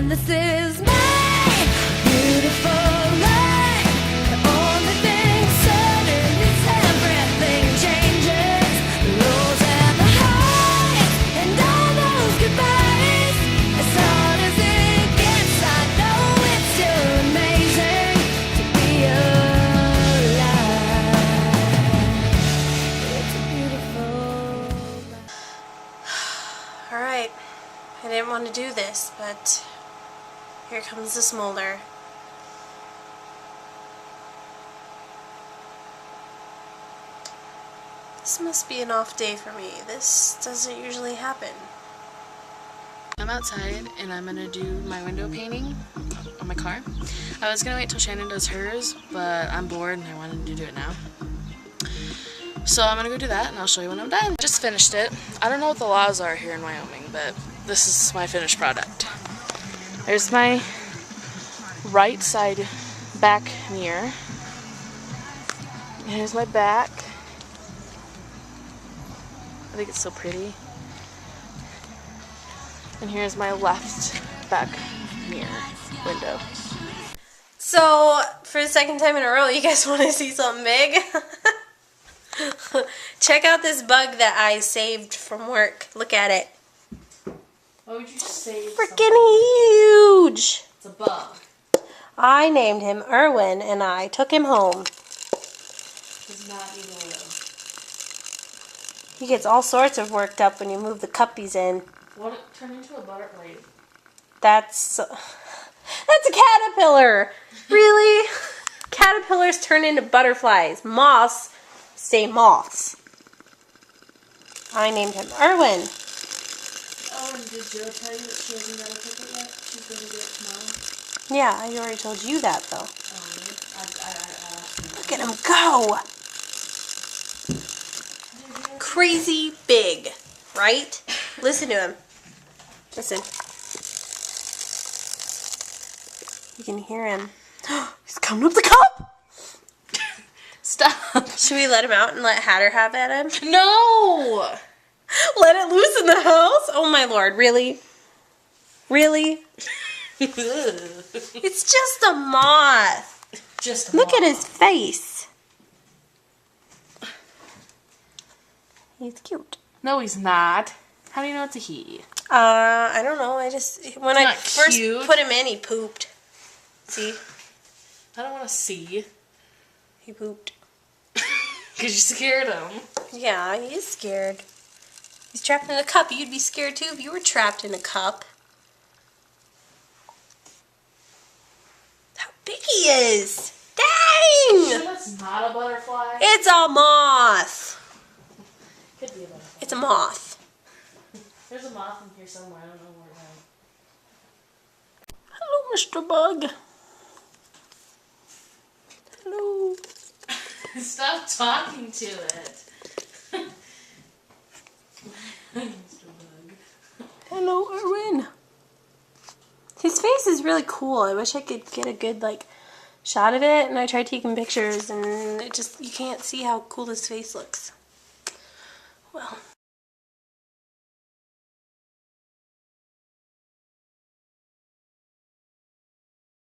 and this is my beautiful life. The only thing certain is everything changes. The lows and the highs, and all those goodbyes. As hard as it gets, I know it's still amazing to be alive. It's a beautiful life. Alright, I didn't want to do this, but here comes the smolder. This must be an off day for me. This doesn't usually happen. I'm outside and I'm gonna do my window painting on my car. I was gonna wait till Shannon does hers, but I'm bored and I wanted to do it now. So I'm gonna go do that and I'll show you when I'm done. Just finished it. I don't know what the laws are here in Wyoming, but this is my finished product. There's my right side back mirror. Here's my back. I think it's so pretty. And here's my left back mirror window. So, for the second time in a row, you guys want to see something big? Check out this bug that I saved from work. Look at it. Why would you say Freaking huge! It's a bug. I named him Erwin and I took him home. Does not need oil. He gets all sorts of worked up when you move the cuppies in. What? Turn into a butterfly. That's a caterpillar! Really? Caterpillars turn into butterflies. Moths stay moths. I named him Erwin. Oh, and did Jill tell you that she hasn't got a ticket yet? She's going to do it tomorrow? Yeah, I already told you that though. Oh, really? Look at him go! Crazy big, right? Listen to him. Listen. You can hear him. He's coming up the cup! Stop. Should we let him out and let Hatter have at him? No! Let it loose in the house? Oh my lord, really? Really? It's just a moth. Just a Look moth. at his face. He's cute. No, he's not. How do you know it's a he? I don't know. When I not first cute. put him in, he pooped. See? I don't want to see. He pooped. Because you scared him. Yeah, he is scared. He's trapped in a cup. You'd be scared too if you were trapped in a cup. How big he is! Dang! That's not a butterfly. It's a moth. Could be a butterfly. It's a moth. There's a moth in here somewhere. I don't know where it went. Hello, Mr. Bug. Hello. Stop talking to it. Mr. Bug. Hello, Erwin. His face is really cool. I wish I could get a good, shot of it. And I tried taking pictures, and you can't see how cool his face looks. Well.